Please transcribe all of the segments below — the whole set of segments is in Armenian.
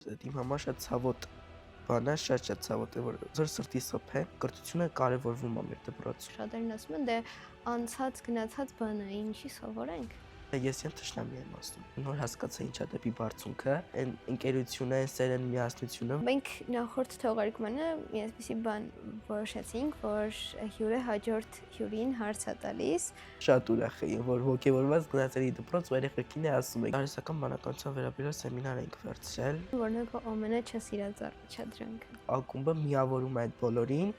Իմ համար շատ ցավոտ բան է, շատ ցավոտ է, որ զոր սրտի սփ է, կրթությունը կարևորվում է մեր դպրոցում։ Շատերն ասում են, դե անցած գնացած բան է, ինչի սովորենք։ Ես եմ թշնամի եմ ասում։ Նոր հասկացա ինչա դեպի բարձունքը, այն ընկերությունը, սերն միասնությունը։ Մենք նախորդ թողարկմանը մի այսպիսի բան որոշեցինք, որ հյուրը հաջորդ հյուրին հարց է տալիս։ Շատ ուրախ եմ, որ ոգևորված գնացել դպրոց, ու երեխեքին է ասում եք։ Տարեսական բանականության վերաբերյալ սեմինար ենք վերցրել։ Որն է ամենաչասիրած առաջադրանքը։ Ակումբը միավորում է այդ բոլորին։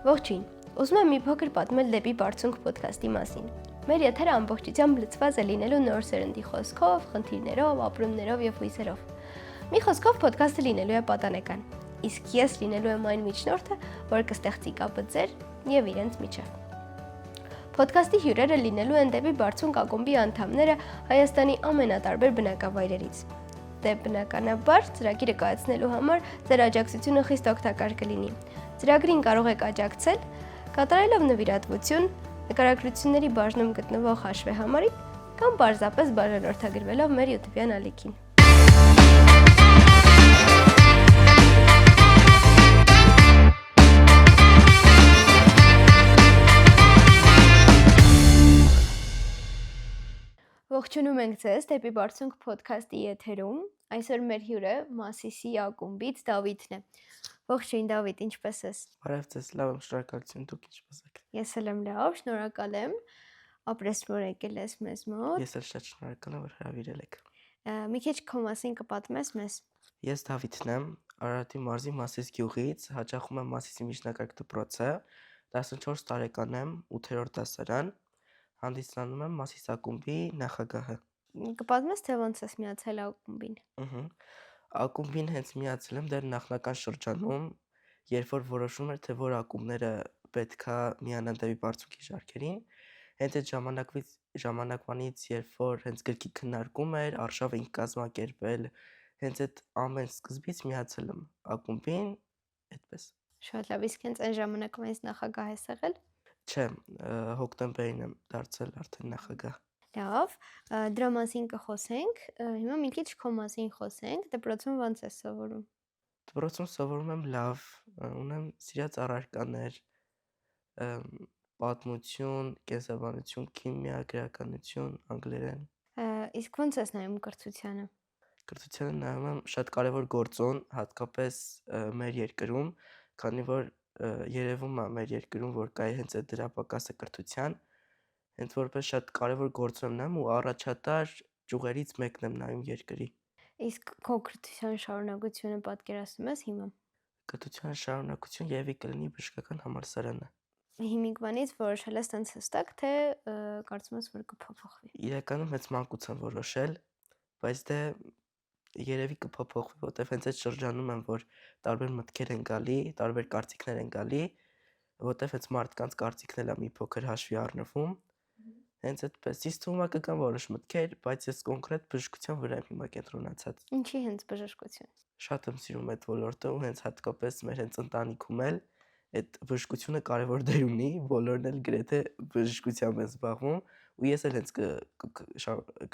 Ողջույն։ Ուզում եմ մի փոքր պատմել դեպի Բարձունք ոդքասթի մասին։ Մեր եթերը ամբողջությամբ լցված է լինելու նոր սերնդի խոսքով, խնդիրներով, ապրումներով եւ հույսերով։ Մի խոսքով ոդքասթը լինելու է պատանեկան, իսկ ես լինելու եմ այն միջնորդը, որը կստեղծի կապը ձեր եւ իրենց միջեւ։ Ոդքասթի հյուրերը լինելու են դեպի Բարձունք ակումբի անդամները Հայաստանի ամենատարբեր բնակավայրերից։ Դե բնականաբար ծրագիրը կայացնելու համար ձեր աջակցությունը խիստ օգտակար կլինի։ Ծրագրին կարող եք աջակցել, կատարելով նվիրատվություն, նկարագրությունների բաժնում գտնվող հաշվեհամարին կամ պարզապես բաժանորդագրվելով մեր YouTube-յան ալիքին։ Ողջունում ենք ձեզ դեպի Բարձունք ոդքասթի եթերում։ Այսօր մեր հյուրը Մասիսի ակումբից Դավիթն է։ Ողջույն Դավիթ, ինչպե՞ս ես։ Բարև ձեզ, լավ եմ, շնորհակալություն, դուք ինչպե՞ս եք։ Ես էլ եմ լավ, շնորհակալ եմ։ Ապրես որ եկել ես մեզ մոտ։ Ես էլ շատ շնորհակալ եմ, որ հրավիրել եք։ Մի քիչ քո մասին կպատմես մեզ։ Ես Դավիթն եմ, Արարատի մարզի Մասիս գյուղից, հաճախում եմ Մասիսի միջնակարգ դպրոցը, 14 տարեկան եմ, 8-րդ դասարան, հանդիսանում եմ Մասիս ակումբի նախագահը։ Կպատմես, թե ոնց ես միացել ակումբին։ Ակումբին հենց միացել եմ դեռ նախնական շրջանում, երբ որ որոշում էր, թե որ ակումբները պետքա միանան դեպի Բարձունքի շարքերին, հենց այդ ժամանակվանից, երբ որ հենց գրքի քննարկում էր, արշավ էինք կազմակերպել, հենց այդ ամեն սկզբից միացել եմ ակումբին, այդպես։ Շատ լավ, իսկ հենց այն ժամանակվանից նախագահ ես եղել։ Չէ, հոկտեմբերին եմ դարձել արդեն նախագահ։ Լավ, դրա մասին կխոսենք, հիմա մի քիչ քո մասին խոսենք, դպրոցում ոնց ես սովորում։ Դպրոցում սովորում եմ լավ, ունեմ սիրած առարկաներ, պատմություն, կենսաբանություն, քիմիա, գրականություն, անգլերեն։ Իսկ ոնց ես նայում կրթությանը։ Կրթությանը նայում եմ շատ կարևոր գործոն, հատկապես մեր երկրում, քանի որ երևում է մեր երկրում, որ կա հենց այդ դրապակասը կրթության, հենց որպես շատ կարևոր գործոն եմ նայում ու առաջատար ճյուղերից մեկն եմ նայում երկրի։ Իսկ քո կրթության շարունակությունը պատկերացնում ես հիմա։ Կրթության շարունակություն եւի կլինի բժշկական համալսարանը։ Հիմիկվանից որոշել ես տենց հստակ, թե կարծում ես, որ կփոփոխվի։ Իրականում հենց մանկության որոշել, բայց դե երևի կփոփոխվի, որտեվ հենց այդ շրջանում եմ, որ տարբեր մտքեր են գալի, տարբեր կարծիքներ են գալի, որտեվ հենց մարդկանց կարծիքն էլ է մի փոքր հաշվի առնվում։ Հենց այդպես ինձ թվում է կգան որոշ մտքեր, բայց ես կոնկրետ բժշկության վրա եմ հիմա կենտրոնացած։ Ինչի հենց բժշկություն։ Շատ եմ սիրում այդ ոլորտը ու հենց հատկապես մեր հենց ընտանիքում էլ այդ բժշկությունը կարևոր դեր ունի, բոլորն էլ գրեթե բժշկությամբ են զբաղվում ու ես էլ հենց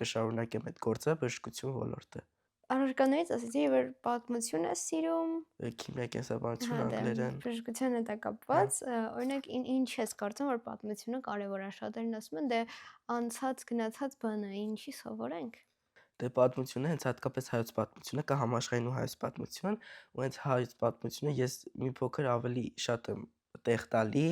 կշարունակեմ այդ գործը բժշկություն ոլորտը։ Առարկաներից ասեցի, որ պատմություն ես սիրում։ Քիմիա, կենսաբանություն, անգլերեն։ Բժշկության հետ է կապված, օրինակ ինչ ես կարծում, որ պատմությունը կարևոր է, շատերն ասում են, դե անցած գնացած բան է, ինչի սովորենք։ Դե պատմությունը, հենց հատկապես հայոց պատմությունը, կա համաշխարհային ու հայոց պատմություն, ու հենց հայոց պատմությունը ես մի փոքր ավելի շատ եմ տեղ տալի,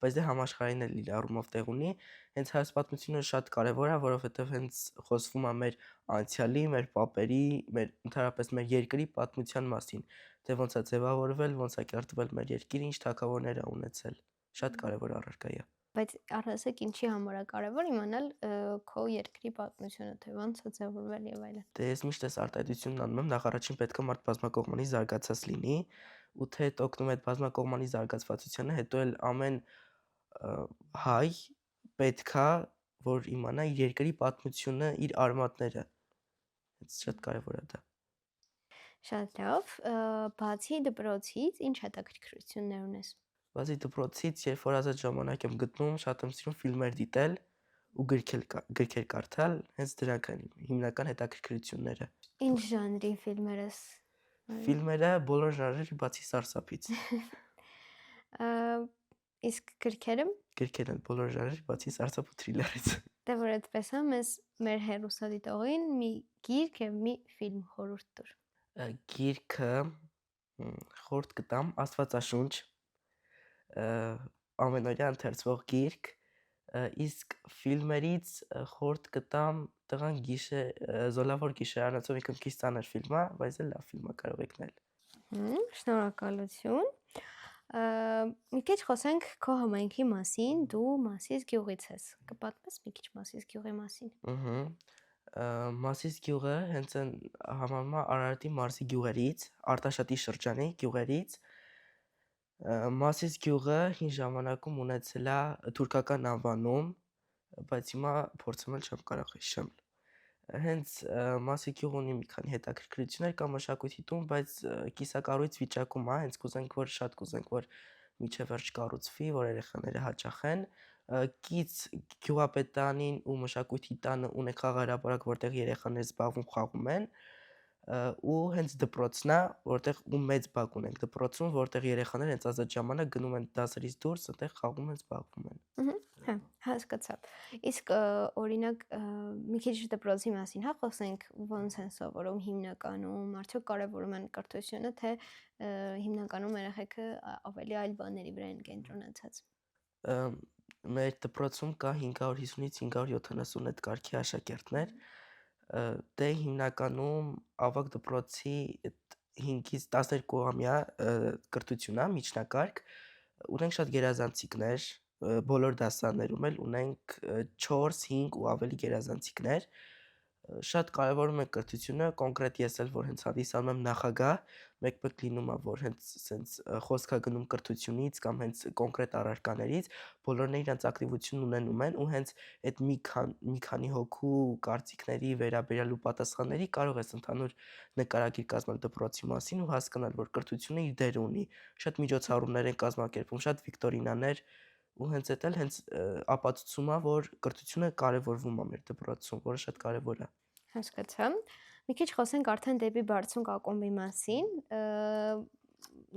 բայց դե համաշխարհային էլ իր առումով տեղ ունի, հենց հայոց պատմությունը շատ կարևոր է, որովհետև հենց խոսվում է մեր անցյալի, մեր պապերի, մեր ընդհանրապես մեր երկրի պատմության մասին, թե ոնց է ձևավորվել, ոնց է կերտվել մեր երկիրը, ինչ թագավորներ է ունեցել, շատ կարևոր առարկա է։ Բայց առասեք ինչի համար է կարևոր իմանալ քո երկրի պատմությունը, թե ոնց է ձևավորվել եւ այլն։ Դե ես միշտ այս արտահայտությունն անում եմ, նախ առաջին պետք է մարդ բազմակողմանի զարգացած լինի, ու թե այդ օգնում է այդ բազմակողմանի զարգացվածությանը, հետո էլ ամեն հայ պետքա որ իմանա իր երկրի պատմությունը, իր արմատները։ Դա շատ կարևոր է դա։ Շատ լավ, բացի դպրոցից ինչ հետաքրքրություններ ունես։ Բացի դպրոցից, երբ որ ազատ ժամանակ եմ գտնում, շատ եմ սիրում ֆիլմեր դիտել ու գրքեր կարդալ, հենց դրանք են իմ հիմնական հետաքրքրությունները։ Ինչ ժանրի ֆիլմեր ես։ Ֆիլմերը բոլոր ժանրերի բացի սարսափից։ Իսկ գրքերը, Գրքերն են բոլոր ժանրերի բացի սարսափ ու թրիլերից։ դե որ այդպես է, մեզ մեր հերոսադիտողին մի գիրք եւ մի ֆիլմ խորհուրդ տուր։ Գիրքը խորտ կտամ Աստվածաշունչ, ամենօրյա ընթերցվող գիրք, իսկ ֆիլմերից խորտ կտամ Տղան Զոլավոր գիշերանոցով ինքն քիչ ծանր ֆիլմ է, բայց էլ լավ ֆիլմ է, կարող եք նայել։ Շնորհակալություն։ Մի քիչ խոսենք քո համայնքի մասին, դու Մասիս գյուղից ես։ Կպատմես մի քիչ Մասիս գյուղի մասին։ Մասիս գյուղը հենց են համարվում է Արարատի մարզի գյուղերից, Արտաշատի շրջանի գյուղերից։ Մասիս գյուղը հին ժամանակում ունեցել է թուրքական անվանում, բայց հիմա փորձեմ էլ չեմ կարող հիշել։ Հենց Մասի գյուղը ունի մի քանի հետաքրքրություններ կա մշակույթի տուն, բայց կիսակառույց վիճակում է, հենց շատ կուզենք, որ միջև վերջ կառուցվի, որ երեխաները հաճախեն։ Կից գյուղապետարանին ու մշակույթի տանը ունենք խաղահրապարակ, որտեղ երեխաները զբաղվում խաղում են, ու հենց դպրոցն է, որտեղ ու մեծ բակ ունենք դպրոցում, որտեղ երեխաները հենց ազատ ժամանակ գնում են դասերից դուրս, այնտեղ խաղում են, զբաղվում են։ Հա, հասկացա։ Իսկ օրինակ մի քիչ դպրոցի մասին, հա, խոսենք, ոնց են սովորում հիմնականում, արդյոք կարևորում են կրթությունը, թե հիմնականում երեխեքը ավելի այլ բաների վրա են կենտրոնացած։ Մեր դպրոցում կա 550-ից 570 այդ կարգի աշակերտներ, դե հիմնականում ավագ դպրոցի 5-ից 12-ամյա կրթություն է, միջնակարգ, ունենք շատ գերազանցիկներ, բոլոր դասարաններում էլ ունենք 4, 5 ու ավելի գերազանցիկներ, շատ կարևորում ենք կրթությունը, կոնկրետ ես էլ որ հենց հանդիսանում եմ նախագահ, մեկ-մեկ լինում է, որ հենց սենց խոսք է գնում կրթությունից կամ հենց կոնկրետ առարկաներից, բոլորն իրենց ակտիվությունն ունենում են ու հենց այդ մի քանի հոգու կարծիքների վերաբերյալ ու պատասխանների կարող ես ընդհանուր նկարագիր կազմել դպրոցի մասին ու հասկանալ, որ կրթությունը իր դերը ունի, շատ միջոցառումներ են կազմակերպվում, շատ վիկտորինաներ ու հենց էդ էլ հենց ապացուցում է, որ կրթությունը կարևորվում է մեր դպրոցում, որը շատ կարևոր է։ Հասկացա։ Մի քիչ խոսենք արդեն դեպի Բարձունք ակումբի մասին,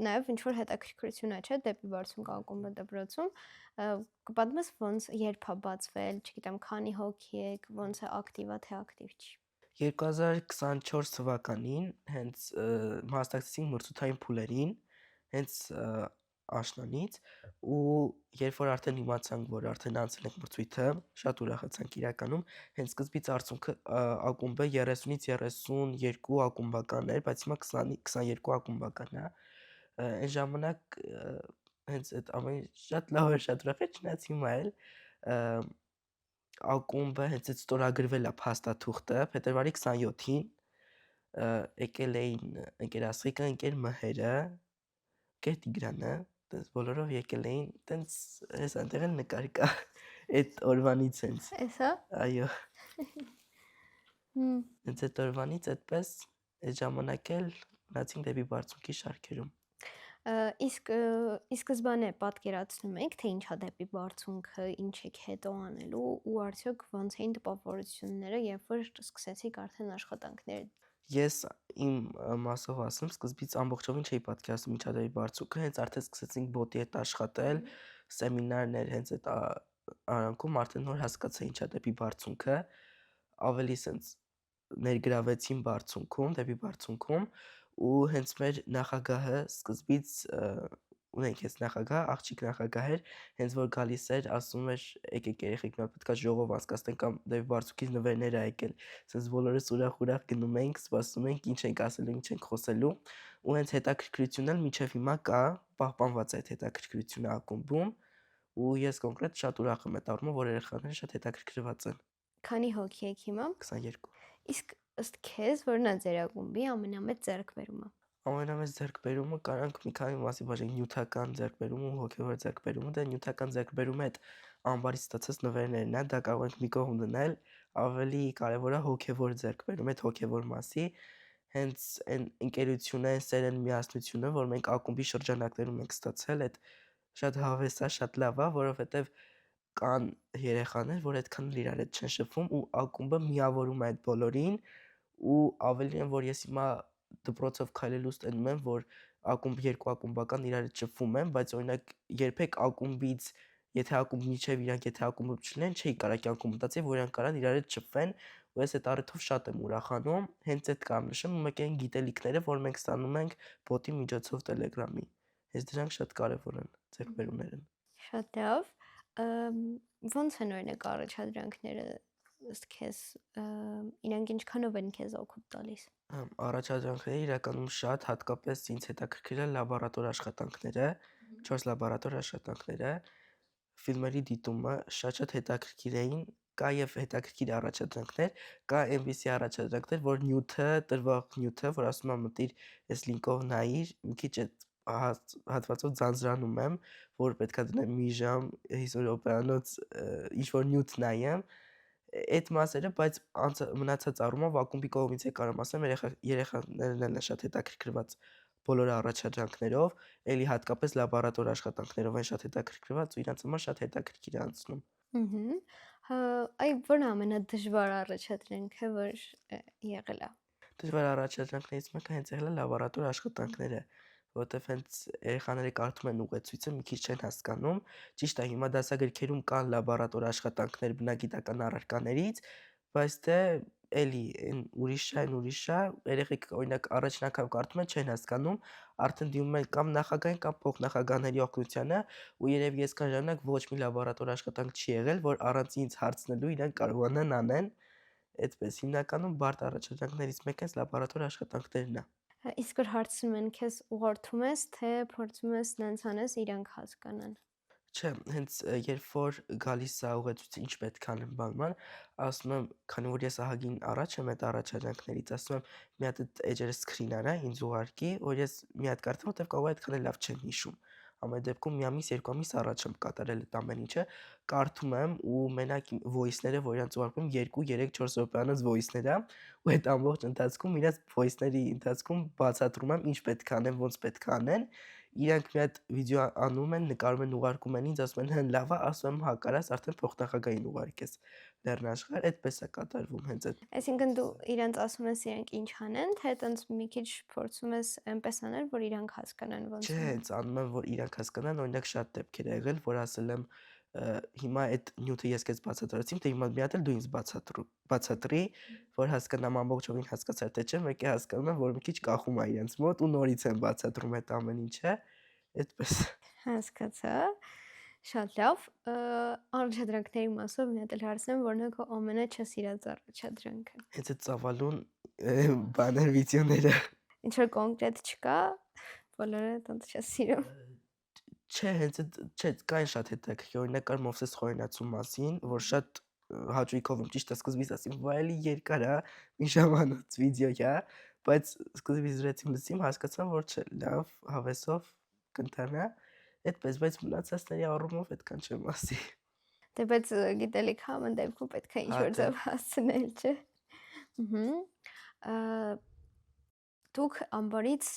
նաև ինչ որ հետաքրքրություն է, չէ, դեպի Բարձունք ակումբը դպրոցում, կպատմես ոնց երբ է բացվել, չգիտեմ, քանի հոգի եք, ոնց է ակտիվ է, թե ակտիվ չի։ 2024 թվականին հենց մասնակցեցինք մրցութային փուլերին, հենց աշնանից ու երբ որ արդեն իմացանք, որ արդեն անցել ենք մրցույթը, շատ ուրախացանք իրականում, հենց սկզբից Արցունքը ակումբը 30-ից 32 ակումբական էր, բայց հիմա 22 ակումբական է։ Այն ժամանակ հենց այդ ամեն շատ լավ էր, շատ ուրախ էր, չնայած հիմա էլ ակումբը հենց այդ ստորագրվել է փաստաթուղթը փետրվարի 27-ին, եկել էին ընկեր Ասղիկը, ընկեր Մհերը, ընկեր Տիգրանը, տենց բոլորով եկել էին, տենց հես այնտեղ էլ նկար կա այդ օրվանից հենց։ Էսա։ Այո։ Հենց այդ օրվանից այդպես այդ ժամանակ էլ մնացինք դեպի Բարձունքի շարքերում։ Իսկ ի սկզբանե պատկերացնում եք, թե ինչա դեպի Բարձունքը, ինչ եք հետո անելու ու արդյոք ոնց էին տպավորությունները, երբ որ սկսեցիք արդեն աշխատանքներ։ Ես իմ մասով ասեմ, սկզբից ամբողջովին չէի պատկերացնում ինչա դեպի Բարձունքը, հենց արդեն սկսեցինք բոտի հետ աշխատել, սեմինարներ հենց այդ արանքում արդեն նոր հասկացա ինչա դեպի Բարձունքը, ավելի սենց ներգրավեցին Բարձունքում, դեպի Բարձունքում ու հենց մեր նախագահը սկզբից ունենք ես նախագահ, աղջիկ նախագահ էր, հենց որ գալիս էր, ասում էր եկեք երեխեք նոր պետք է ժողով անցկացնենք կամ դեպի Բարձունքից նվերներ ա եկել, սենց բոլորս ուրախ գնում ենք, սպասում ենք ինչ ենք ասելու, ինչ ենք խոսելու ու հենց հետաքրքրությունն էլ մինչև հիմա կա, պահպանված է այդ հետաքրքրությունը ակումբում ու ես կոնկրետ շատ ուրախ եմ այդ առումով, որ երեխաները շատ հետաքրքրված են։ Քանի հոգի եք հիմա։ 22։ Իսկ ըստ քեզ որն է ձեր ակումբի ամենամեծ ձեռքբերումը։ Ամենամեծ ձեռքբերումը կարանք մի քանի մասի բաժանենք նյութական ձեռքբերումը ու հոգևոր ձեռքբերումը, դա նյութական ձեռքբերումը այդ ամբարից ստացած նվերներն է, դա կարող ենք մի կողմ դնել, ավելի կարևոր է հոգևոր ձեռքբերումը, այդ հոգևոր մասի, հենց այն ընկերությունը, այն սերն միասնությունը, որ մենք ակումբի շրջանակներում ենք ստացել, այդ շատ հավես է, շատ լավ է, որովհետև կան երեխաներ, որ այդքան էլ իրար հետ չեն շփվում ու ակումբը միավորում է այդ բոլորին ու ավելին որ ես հիմա դպրոցով քայլելուց տենում եմ, որ երկու ակումբական իրար հետ շփվում են, բայց օրինակ երբեք ակումբից եթե ակումբ միջև իրանք եթե ակումբը չլինեն, չի կարա կյանքում մտածի, որ իրանք կարան իրար հետ շփվեն, ու ես այդ առիթով շատ եմ ուրախանում, հենց այդ կամ նշեմ, մեկ այն գիտելիքները, որ մենք ստանում ենք բոտի միջոցով Telegram-ի։ Ես դրանք շատ կարևոր են, ձեռքբերումներ են։ Շատ լավ։ Ոնց են օրինակ առաջադրանքները ըստ քեզ, իրանք ինչքանով են քեզ օգուտ տալիս։ Առաջադրանքները իրականում շատ, հատկապես ինձ հետաքրքրել է լաբորատոր աշխատանքները, 4 լաբորատոր աշխատանքները, ֆիլմերի դիտումը շատ հետաքրքիր էին, կա եւ հետաքրքիր առաջադրանքներ, կա այնպիսի առաջադրանքներ, որ տրվող նյութը, որ ասում եմ մտիր, այս լինկով նայիր, մի քիչ այդ հատվածով ձանձրանում եմ, որ պետքա դնեմ մի ժամ 50 րոպեանոց ինչ-որ նյութ նայեմ, այդ մասերը, բայց մնացած առումով ակումբի կողմից է կարամ ասեմ, երեխաներն են շատ հետաքրքրված բոլոր առաջադրանքներով, էլի հատկապես լաբորատոր աշխատանքներով են շատ հետաքրքրված ու իրանց համար շատ հետաքրքիր է անցնում։ Այ որն է ամենադժվար առաջադրանքը, որ եղել է։ Դժվար առաջադրանքներից մեկը հենց եղել է լաբորատոր աշխատանքները, որովհետև հենց երեխաները կարդում են ուղեցույցը, մի քիչ չեն հասկանում։ Ճիշտ է, հիմա դասագրքերում կան լաբորատոր աշխատանքներ բնագիտական առարկաներից, բայց դե էլի ուրիշ է, երեխեք օրինակ առաջին անգամ կարդում են, չեն հասկանում, արդեն դիմում են կամ նախագահային կամ փոխնախագահների օգնությանը, ու երևի այսքան ժամանակ ոչ մի լաբորատոր աշխատանք չի եղել, որ առանց ինձ հարցնելու իրենք կարողանան անեն։ Այդպես հիմնականում բարդ առաջադրանքներից մեկը հենց լաբորատոր աշխատանքներն է։ Իսկ որ հարցնում են քեզ ուղղորդում ես, թե փորձում ես նենց անես իրանք հասկանան։ Չէ, հենց երբ որ գալիս է ուղեցույցը ինչ պետք է անեմ բանման, ասում եմ, քանի որ ես ահագին առաջ եմ այդ առաջադրանքներից, ասում եմ, մի հատ այդ էջերը սկրին արա, ինձ ուղարկի, որ ես մի հատ կարդամ, որտեվ կարող է այդքան էլ լավ չեմ հիշում։ Ամեն դեպքում մի ամիս, երկու ամիս առաջ եմ կատարել այդ ամեն ինչը, կարդում եմ ու մենակ voice-ները, որ իրանց ուղարկում 2, 3, 4 րոպեանոց voice-ներ է, ու այդ ամբողջ ընթացքում իրանց voice-ների ընթացքում բացատրում եմ ինչ պետք է անեն, ոնց պետք է անեն։ Իրանք մի հատ վիդեո անում են, նկարում են, ուղարկում են ինձ, ասում են հեն լավ է, ասում եմ հա կարաս արդեն փոխնախագահային ուղարկես Լեռնաշխարհ, այդպես է կատարվում հենց այդ։ Այսինքն դու իրանց ասում ես իրանք ինչ անեն, թե տենց մի քիչ փորձում ես այնպես անել, որ իրանք հասկանան ոնց Չէ, անեն։ հենց անում եմ, որ իրանք հասկանան, օրինակ շատ դեպքեր ա եղել, որ ասել եմ հիմա այդ նյութը ես քեզ բացատրեցի, թե հիմա մի հատ էլ դու ինձ բացատրի, որ հասկանամ ամբողջովին հասկացար թե չէ, մեկը հասկանում եմ, որ մի քիչ կախում է իրենց մոտ ու նորից եմ բացատրում այդ ամեն ինչը, այդպես։ Հասկացա։ Շատ լավ։ Առաջադրանքների մասով մի հատ էլ հարցնեմ, որն է քո ամենաչսիրած առաջադրանքը։ Հենց այդ ծավալուն բաներ վիդեոները։ Ինչ որ կոնկրետ չկա, բոլորը տենց չես սիրում։ Չէ, հենց այդ չէ, կային շատ հետաքրքիր, օրինակ կար Մովսես Խորենացու մասին, որ շատ հաճույքով եմ ճիշտ է սկզբից ասում, վայ էլի երկար է, մի ժամանոց վիդեո է, բայց սկզբից լսեցին, հասկացամ, որ չէ, լավ, հավեսով կընթանա, այդպես, բայց մնացածների առումով այդքան չեմ ասի։ Դե բայց գիտելիք ամեն դեպքում պետք է ինչ-որ ձև հասցնել, չէ։ Դուք ամբարից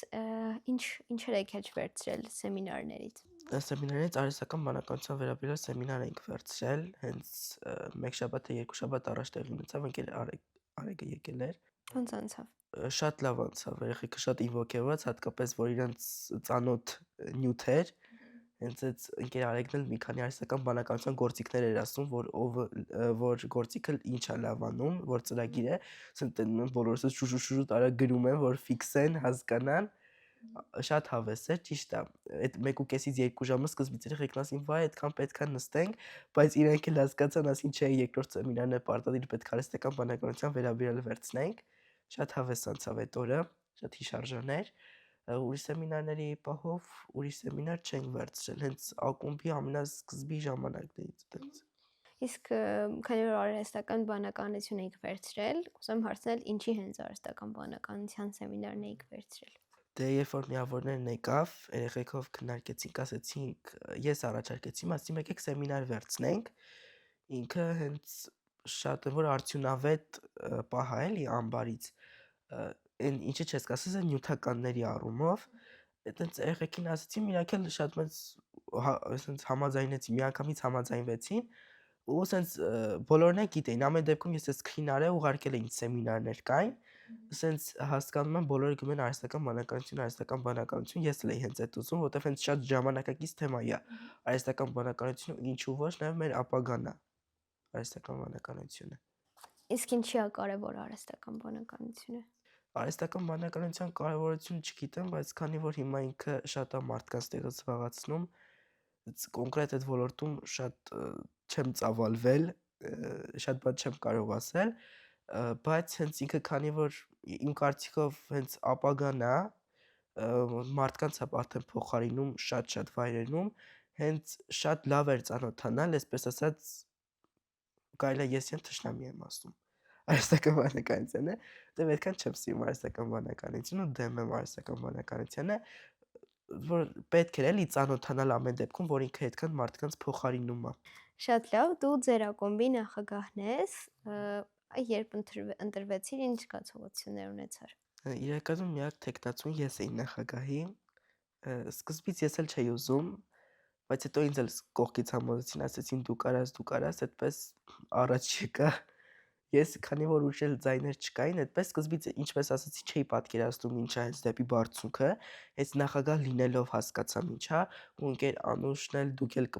ինչեր եք հեչ վերցրել սեմինարներից։ Սեմինարից արհեստական բանականության վերաբերյալ սեմինար ենք վերցրել, հենց մեկ շաբաթ թե երկու շաբաթ առաջ տեղի ունեցավ, ընկեր Արեգը եկել էր։ Ոնց անցավ։ Շատ լավ անցավ, երեխեքը շատ ինվոկեված, հատկապես որ իրենց ծանոթ նյութ էր, հենց այդ ընկեր Արեգն էլ մի քանի արհեստական բանականության գործիքներ էր ասում, որ գործիքը ինչ է լավ անում, որ ծրագիր է, ասեն տենում են բոլորս շուշուշուշ արա գրում են, որ ֆիքսեն, հասկանան, շատ հավես էր, ճիշտ է, այդ 1.5-ից 2 ժամը սկզբից երեխեքն ասին, վայ, այդքան պետքա նստենք, բայց իրանք էլ հասկացան, ասին, չէ, երկրորդ սեմինարն է պարտադիր պետք է արհեստական բանականության վերաբերյալ վերցնենք, շատ հավես անցավ այդ օրը, շատ հիշարժան էր, ուրիշ սեմինարների պահով ուրիշ սեմինար չենք վերցրել, հենց ակումբի ամենասկզբի ժամանակներից տենց։ Իսկ քանի որ արհեստական բանականություն եք վերցրել, կուզեմ հարցնել, ինչի հենց արհեստական բանականության սեմինարն եք վերցրել։ Դե երբ որ միավորներն եկավ, երեխեքով քննարկեցինք, ասեցինք, ես առաջարկեցի, ասացի եկեք սեմինար վերցնենք, ինքը հենց շատ որ արդյունավետ պահ է էլի ամբարից, այն ինչը չես ասես է նյութականների առումով, այտենց երեխեքին ասացի, իրանք էլ շատ մեծ ասենց համաձայնեցին, միանգամից համաձայնվեցին ու ասենց բոլորն էլ գիտեին, ամեն դեպքում ես այս քինարը ուղարկել էի սեմինարներ կային, ասենց հասկանում եմ բոլորը գնում են արհեստական բանականություն, ես էլ էի հենց այդ ուզում, որովհետև հենց շատ ժամանակակից թեմա է արհեստական բանականությունը, ինչու ոչ, նաև մեր ապագան է արհեստական բանականությունը։ Իսկ ինչի է կարևոր արհեստական բանականությունը։ Արհեստական բանականության կարևորությունը չգիտեմ, բայց քանի որ հիմա ինքը շատ է մարդկանց տեղը զբաղացնում, կոնկրետ այդ ոլորտում շատ չեմ ծավալվել, շատ բան չեմ կարող ասել, բայց հենց ինքը քանի որ իմ կարծիքով հենց ապագան է, մարդկանց է արդեն փոխարինում շատ վայրերում, հենց շատ լավ էր ծանոթանալ, այսպես ասած, կարելի է ես եմ թշնամի եմ ասում արհեստական բանականությանը, դե այդքան չեմ սիրում արհեստական բանականությունը, դեմ եմ արհեստական բանականությանը, որ պետք էր էլի ծանոթանալ ամեն դեպքում, որ ինքը այդքան մարդկանց փոխարինում է։ Շատ լավ, դու ձեր ակումբի նախագահն ես, երբ ընտրվեցիր, ինչ զգացողություններ ունեցար։ Իրականում միակ տեխնացուն ես էի նախագահի, սկզբից ես էլ չէի ուզում, բայց հետո ինձ էլ կողքից համոզեցին, ասեցին դու կարաս, այդպես առաջ եկա։ Ես քանի որ ուժել ձայներ չկային, այդպես սկզբից ինչպես ասացի, չէի պատկերացնում ինչ է հենց դեպի բարձունքը, հենց նախագահ լինելով հասկացա ինչ է, ու ընկեր Անուշն էլ դուք էլ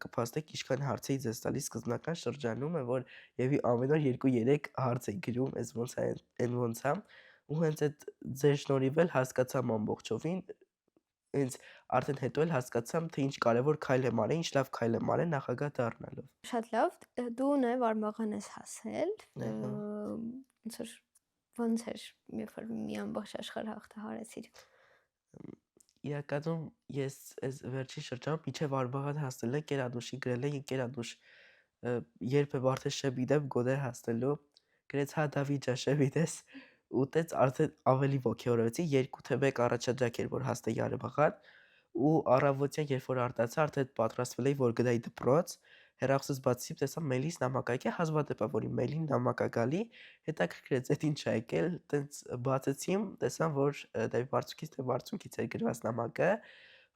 կփաստեք ինչքան հարց էի ձեզ տալիս սկզբնական շրջանում, որ եւի ամեն օր 2-3 հարց էի գրում, այս ոնց է, այն ոնց է, ու հենց այդ ձեր շնորհիվ էլ հասկացամ ամբողջովին, հենց արդեն հետո էլ հասկացամ, թե ինչ կարևոր քայլ եմ արել, ինչ լավ քայլ եմ արել նախագահ դառնալով։ Շատ լավ, դու նաև Արմաղան ես հասել, ոնց էր, երբ որ մի ամբողջ աշխարհ հաղթահարեցիր։ Իրականում ես այս վերջին շրջանում միջև Արմաղան հասնել եմ, Կերանուշի գրել եմ, Կերանուշ երբ է արդեն շեբիդեմ գոդե հասնելու, գրեց հա Դավիթ ջա շեբիդես, ու տենց արդեն ավելի ոգեորվեցի, 2 թե 1 առաջադրանք էր որ հասնեի Արմաղան, ու առավոտյան երբ որ արտացա, արդեն պատրաստվել էի որ գնայի դպրոց, հեռախոսից բացի տեսա մեյլից նամակ է հազվադեպ է որ իմ մեյլին նամակ է գալի, հետաքրքրեց այդ ինչ է եկել, տենց բացեցիմ, տեսամ որ դեպի բարձունքից էր գրված նամակը,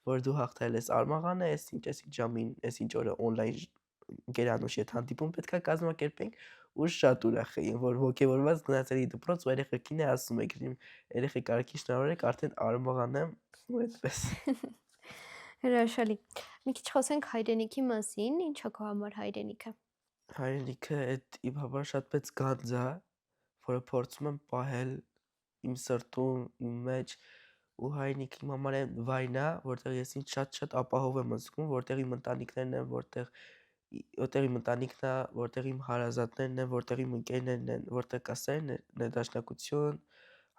որ դու հաղթել ես Արմաղանը, այս ինչ ժամին, այս ինչ օրը օնլայն Գերանուշի հետ հանդիպում պետքա կազմակերպենք, ու շատ ուրախ էի, որ ոգևորված գնացել էի դպրոց, ու երեխեքին է ասում եք, երեխեք արքի շնորհավորեք, արդեն Արմաղան եմ, ու այդպես։ Հրաշալի։ Մի քիչ խոսենք հայրենիքի մասին, ինչ է քո համար հայրենիքը։ Հայրենիքը այդ իմ համար շատ մեծ գանձ է, որը փորձում եմ պահել իմ սրտում, իմ մեջ, ու հայրենիքը իմ համար այն վայրն է, որտեղ ես ինձ շատ ապահով եմ զգում, որտեղ իմ ընտանիքներն են, որտեղ իմ ընտանիքն է, որտեղ իմ հարազատներն են, որտեղ իմ ընկերներն են, որտեղ կա սեր, ներդաշնակություն,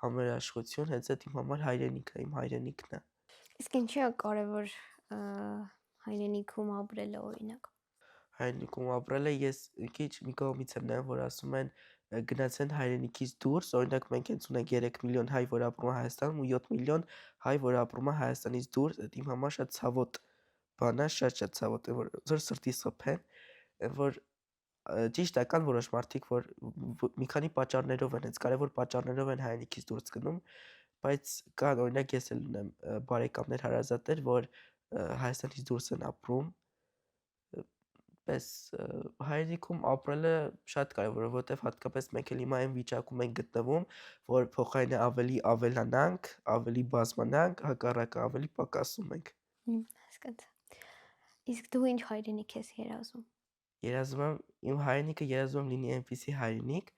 համերաշխություն, հենց այդ իմ համար հայրենիքը, իմ հայրենիքն է։ Իսկ ինչի է կարևոր հայրենիքում ապրելը օրինակ։ Հայրենիքում ապրելը ես քիչ մի կողմից եմ նայում, որ ասում են գնացեն հայրենիքից դուրս, օրինակ մենք հենց ունենք 3 միլիոն հայ, որ ապրում է Հայաստանում, ու 7 միլիոն հայ, որ ապրում է Հայաստանից դուրս, դա իմ համար շատ ցավոտ բան է, շատ ցավոտ է, որ սրտի սփեն, որ ճիշտ է կան որոշ մարդիկ, որ մի քանի պատճառներով են, հենց կարևոր պատճառներով են հայրենիքից դուրս գնում, բայց կան օրինակ ես էլ ունեմ բարեկամներ, հարազատներ, որ Հայաստանից դուրս են ապրում, պես հայրենիքում ապրելը շատ կարևոր է, որովհետև հատկապես մենք էլ հիմա այն վիճակում ենք գտնվում, որ փոխարենը ավելի ավելանանք, ավելի բազմանանք, հակառակը ավելի պակասում ենք։ Հասկացա։ Իսկ դու ինչ հայրենիք ես երազում։ Երազում եմ իմ հայրենիքը երազում եմ լինի այնպիսի հայրենիք,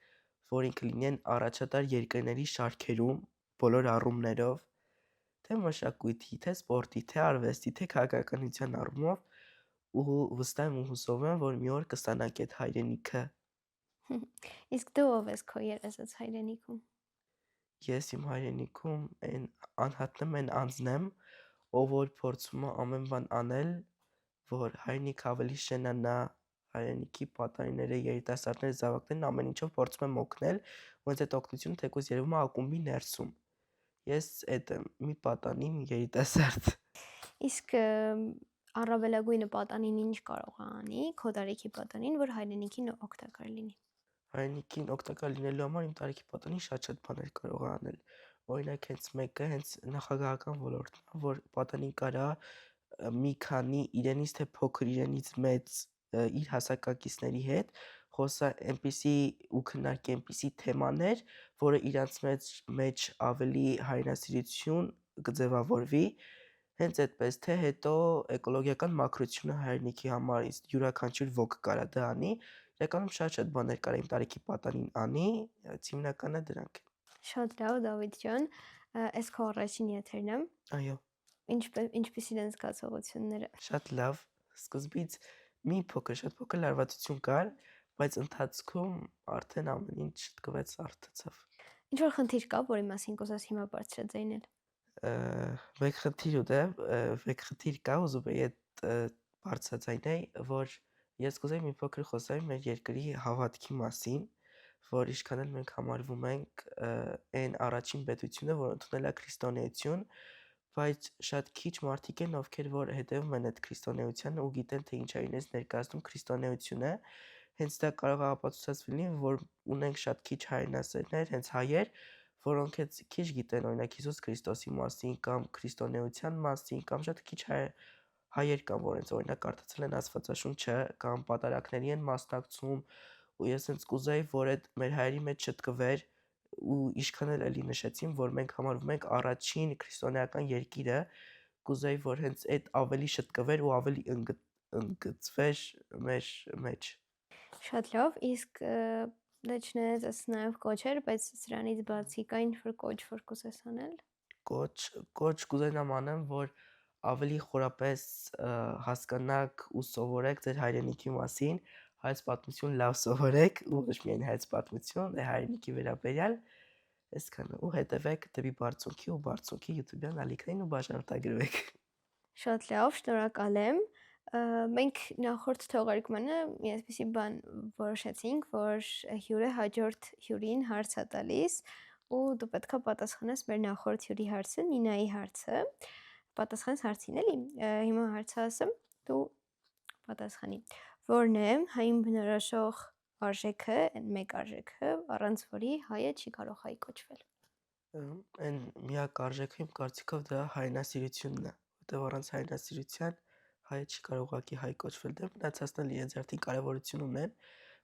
որ ինքը լինեն առաջատար երկրների շարքերում բոլոր առումներով, թե մշակույթի, թե սպորտի, թե արվեստի, թե քաղաքականության առումով, ու վստահ եմ ու հուսով եմ, որ մի օր կստանանք այդ հայրենիքը։ Իսկ դու ով ես քո երազած հայրենիքում։ Ես իմ հայրենիքում այն անհատն եմ, այն անձն եմ, ով որ փորձում է ամեն բան անել, որ հայրենիքը ավելի շենանա, հայրենիքի պատանիները, երիտասարդները, զավակներն ամեն ինչով փորձում եմ օգնել, ու հենց այդ օգնությունը թեկուզ երևում է ակումբի ներսում։ Ես այդ եմ, մի պատանի, մի երիտասարդ։ Իսկ առավելագույնը պատանին ինչ կարող է անի, քո տարիքի պատանին, որ հայրենիքին օգտակար լինի։ Հայրենիքին օգտակար լինելու համար իմ տարիքի պատանին շատ բաներ կարող է անել։ Օրինակ հենց մեկը հենց նախագահական ոլորտն է, որ պատանին կարա մի քանի իրենից թե փոքր իրենից մեծ իր հասակակիցների հետ խոսա այնպիսի ու քննարկի այնպիսի թեմաներ, որը իրանց մեջ ավելի հայրենասիրություն կձևավորվի, հենց այդպես թե հետո էկոլոգիական մաքրությունը հայրենիքի համար յուրաքանչյուր ոք կարա դա անի, իրականում շատ բաներ կարա իմ տարիքի պատանին անի, հիմնականը դրանք են։ Շատ լավ, Դավիթ ջան, այս քո առաջին եթերն է։ Այո, Ինչպիսին են զգացողությունները։ շատ լավ, սկզբից շատ փոքր լարվածություն կար, բայց ընթացքում արդեն ամեն ինչ շտկվեց, արդացավ։ Ինչ որ խնդիր կա, որի մասին կուզես հիմա բարձրաձայնել։ Մեկ խնդիր կա, ուզում էի այդ բարձրաձայնել, որ ես կուզեի մի փոքր խոսալ մեր երկրի հավատքի մասին, որ ինչքան էլ մենք համարվում ենք այն առաջին պետությունը, որ ընդունել է քրիստոնեություն, բայց շատ քիչ մարդիկ են, ովքեր որ հետևում են այդ քրիստոնեությանը ու գիտեն, թե ինչ է իրենց ներկայացնում քրիստոնեությունը, հենց դա կարող է ապացուցած լինի, որ ունենք շատ քիչ հայրենասերներ, հենց հայեր, որոնք քիչ գիտեն օրինակ Հիսուս Քրիստոսի մասին կամ քրիստոնեության մասին կամ շատ քիչ հայեր կան, որ հենց օրինակ կարդացել են Աստվածաշունչը կամ պատարագների են մասնակցում ու ես հենց կուզեի, որ այդ մեր հայերի մեջ չտկվեր ու ինչքան էլ էլի նշեցին, որ մենք համարվում ենք առաջին քրիստոնեական երկիրը, կուզեի, որ հենց այդ ավելի շտկվեր ու ավելի ընդգծվեր մեր մեջ։ Շատ լավ, իսկ դե չնայած նաև կոչեր, բայց սրանից բացի կա ինչ-որ կոչ, որ կուզես անել։ Կոչ կուզենամ անեմ, որ ավելի խորապես հասկանաք ու սովորեք ձեր հայրենիքի մասին, հայոց պատմություն լավ սովորեք ու ոչ միայն հայոց պատմություն, հայրենիքի վերաբերյալ, այսքանը ու հետևեք դեպի բարձունքի ու բարձունքի YouTube-յան ալիքներին ու բաժանորդագրվեք։ Շատ լավ, շնորհակալ եմ։ Մենք նախորդ թողարկմանը մի այսպիսի բան որոշեցինք, որ հյուրը հաջորդ հյուրին հարց է տալիս ու դու պետքա պատասխանես մեր նախորդ հյուրի հարցը, Նինայի հարցը։ Պատասխանես հարցին, էլի։ Հիմա հարցը ասեմ, դու պատասխանի։ Որն է հային բնորոշող արժեքը, մեկ արժեքը, առանց որի հայը չի կարող հայ կոչվել։ Այն միակ արժեքը իմ կարծիքով դա հայրենասիրությունն է, որտեղ առանց հայրենասիրության հայը չի կարող ուղղակի հայ կոչվել, դեռ մնացածն էլ իրենց արդեն կարևորություն ունեն,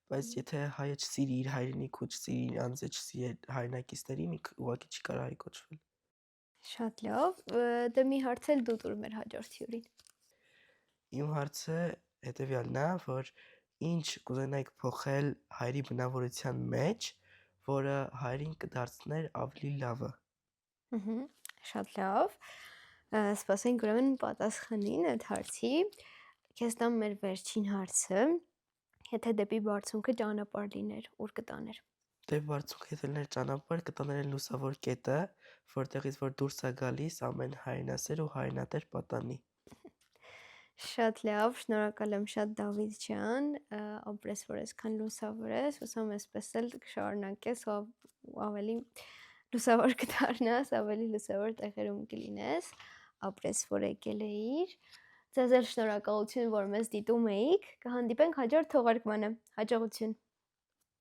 բայց եթե հայը չսիրի իր հայրենիքը, չսիրի իր անձը, չսիրի հայրենակիցներին, ուղղակի չի կարող հայ կոչվել։ Շատ լավ, դե մի հարց էլ դու տուր մեր հաջորդ հյուրին։ Իմ հարցը հետևյալն է, որ ինչ կուզենայիք փոխել հայերի բնավորության մեջ, որը հայերին կդարձներ ավելի լավը։ Շատ լավ։ Սպասենք ուրեմն պատասխանին այդ հարցի։ Քեզ տամ մեր վերջին հարցը, եթե դեպի բարձունքը ճանապարհ լիներ, ուր կտաներ։ Դեպի բարձունքը եթե լիներ ճանապարհ, կտաներ այն լուսավոր կետը, որտեղից որ դուրս է գալիս ամեն հայրենասեր ու հայրենատեր պատանի։ Շատ լավ, շնորհակալ եմ շատ Դավիթ ջան, ապրես որ այսքան լուսավոր ես, ուսամ այսպես էլ կշարունակես ու ավելի լուսավոր կդառնաս, ավելի լուսավոր տեղերում կլինես, ապրես որ եկել էիր։ Ձեզ էլ շնորհակալություն, որ մեզ դիտում էիք, կհանդիպենք հաջորդ թողարկմանը, հաջողություն։